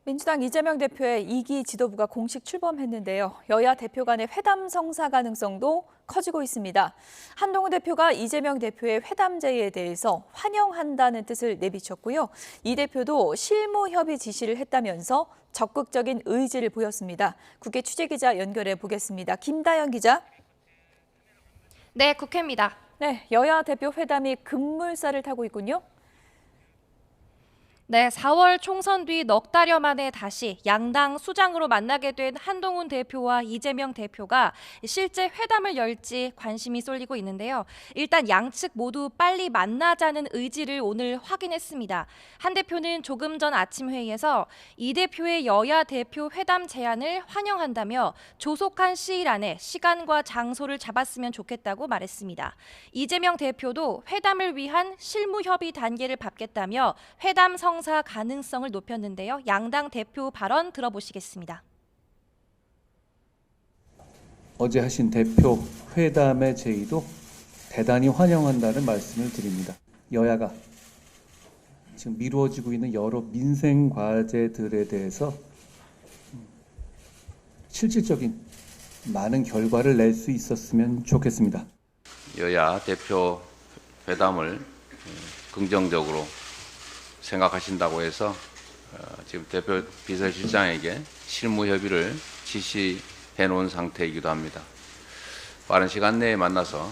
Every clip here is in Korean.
민주당 이재명 대표의 2기 지도부가 공식 출범했는데요. 여야 대표 간의 회담 성사 가능성도 커지고 있습니다. 한동훈 대표가 이재명 대표의 회담 제의에 대해서 환영한다는 뜻을 내비쳤고요. 이 대표도 실무 협의 지시를 했다면서 적극적인 의지를 보였습니다. 국회 취재기자 연결해 보겠습니다. 김다연 기자. 네, 국회입니다. 네, 여야 대표 회담이 급물살을 타고 있군요. 네, 4월 총선 뒤 넉 달여 만에 다시 양당 수장으로 만나게 된 한동훈 대표와 이재명 대표가 실제 회담을 열지 관심이 쏠리고 있는데요. 일단 양측 모두 빨리 만나자는 의지를 오늘 확인했습니다. 한 대표는 조금 전 아침 회의에서 이 대표의 여야 대표 회담 제안을 환영한다며 조속한 시일 안에 시간과 장소를 잡았으면 좋겠다고 말했습니다. 이재명 대표도 회담을 위한 실무 협의 단계를 밟겠다며 회담 성사 가능성을 높였는데요. 양당 대표 발언 들어보시겠습니다. 어제 하신 대표 회담의 제의도 대단히 환영한다는 말씀을 드립니다. 여야가 지금 미루어지고 있는 여러 민생 과제들에 대해서 실질적인 많은 결과를 낼 수 있었으면 좋겠습니다. 여야 대표 회담을 긍정적으로 생각하신다고 해서 지금 대표 비서실장에게 실무 협의를 지시해 놓은 상태이기도 합니다. 빠른 시간 내에 만나서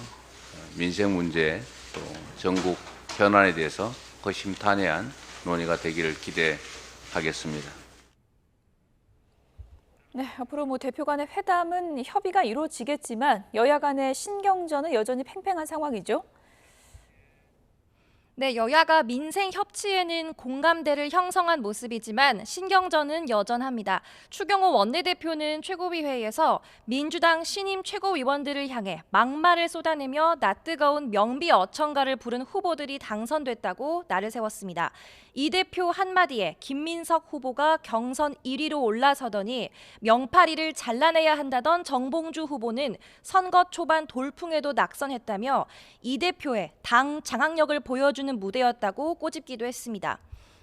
민생 문제 또 전국 현안에 대해서 허심탄회한 논의가 되기를 기대하겠습니다. 네, 앞으로 대표 간의 회담은 협의가 이루어지겠지만 여야 간의 신경전은 여전히 팽팽한 상황이죠. 네, 여야가 민생 협치에는 공감대를 형성한 모습이지만 신경전은 여전합니다. 추경호 원내대표는 최고위 회의에서 민주당 신임 최고위원들을 향해 막말을 쏟아내며 낯뜨거운 명비어천가를 부른 후보들이 당선됐다고 날을 세웠습니다. 이 대표 한마디에 김민석 후보가 경선 1위로 올라서더니 명파리를 잘라내야 한다던 정봉주 후보는 선거 초반 돌풍에도 낙선했다며 이 대표의 당 장악력을 보여주는 무대였다고 꼬집기도 했습니다.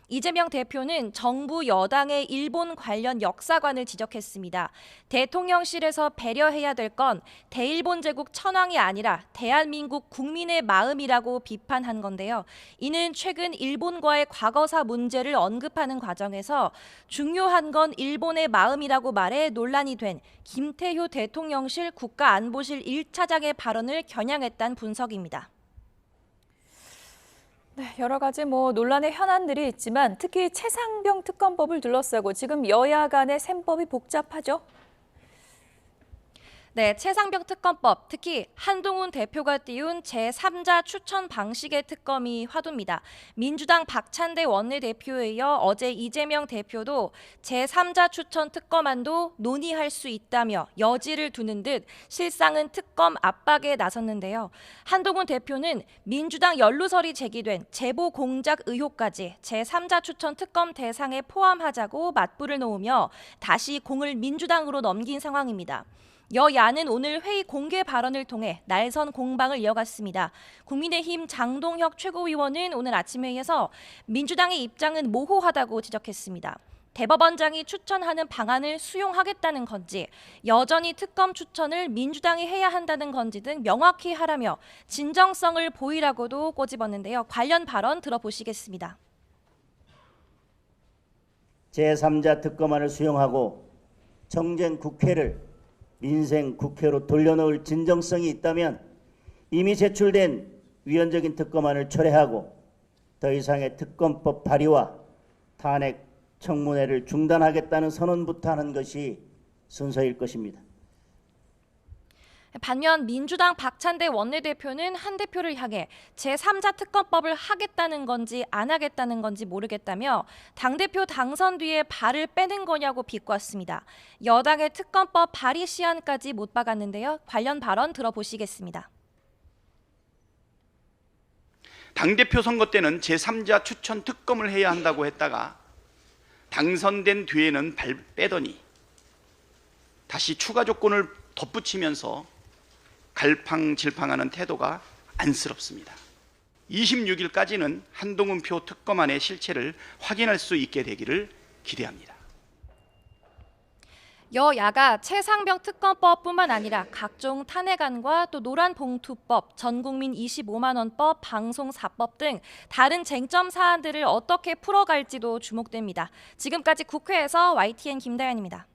이재명 대표는 정부 여당의 일본 관련 역사관을 지적했습니다. 대통령실에서 배려해야 될 건 대일본 제국 천황이 아니라 대한민국 국민의 마음이라고 비판한 건데요. 이는 최근 일본과의 과거사 문제를 언급하는 과정에서 중요한 건 일본의 마음이라고 말해 논란이 된 김태효 대통령실 국가안보실 1차장의 발언을 겨냥했다는 분석입니다. 네, 여러 가지 논란의 현안들이 있지만 특히 최상병 특검법을 둘러싸고 지금 여야 간의 셈법이 복잡하죠. 네, 최상병 특검법, 특히 한동훈 대표가 띄운 제3자 추천 방식의 특검이 화두입니다. 민주당 박찬대 원내대표에 이어 어제 이재명 대표도 제3자 추천 특검안도 논의할 수 있다며 여지를 두는 듯 실상은 특검 압박에 나섰는데요. 한동훈 대표는 민주당 연루설이 제기된 제보 공작 의혹까지 제3자 추천 특검 대상에 포함하자고 맞불을 놓으며 다시 공을 민주당으로 넘긴 상황입니다. 여야는 오늘 회의 공개 발언을 통해 날선 공방을 이어갔습니다. 국민의힘 장동혁 최고위원은 오늘 아침 회의에서 민주당의 입장은 모호하다고 지적했습니다. 대법원장이 추천하는 방안을 수용하겠다는 건지, 여전히 특검 추천을 민주당이 해야 한다는 건지 등 명확히 하라며 진정성을 보이라고도 꼬집었는데요. 관련 발언 들어보시겠습니다. 제3자 특검안을 수용하고 정쟁 국회를 민생 국회로 돌려놓을 진정성이 있다면 이미 제출된 위헌적인 특검안을 철회하고 더 이상의 특검법 발의와 탄핵 청문회를 중단하겠다는 선언부터 하는 것이 순서일 것입니다. 반면 민주당 박찬대 원내대표는 한 대표를 향해 제3자 특검법을 하겠다는 건지 안 하겠다는 건지 모르겠다며 당대표 당선 뒤에 발을 빼는 거냐고 비꼬았습니다. 여당의 특검법 발의 시한까지 못 박았는데요. 관련 발언 들어보시겠습니다. 당대표 선거 때는 제3자 추천 특검을 해야 한다고 했다가 당선된 뒤에는 발 빼더니 다시 추가 조건을 덧붙이면서 갈팡질팡하는 태도가 안쓰럽습니다. 26일까지는 한동훈 표 특검안의 실체를 확인할 수 있게 되기를 기대합니다. 여야가 최상병 특검법뿐만 아니라 각종 탄핵안과 또 노란봉투법, 전국민 25만 원법, 방송사법 등 다른 쟁점 사안들을 어떻게 풀어갈지도 주목됩니다. 지금까지 국회에서 YTN 김다연입니다.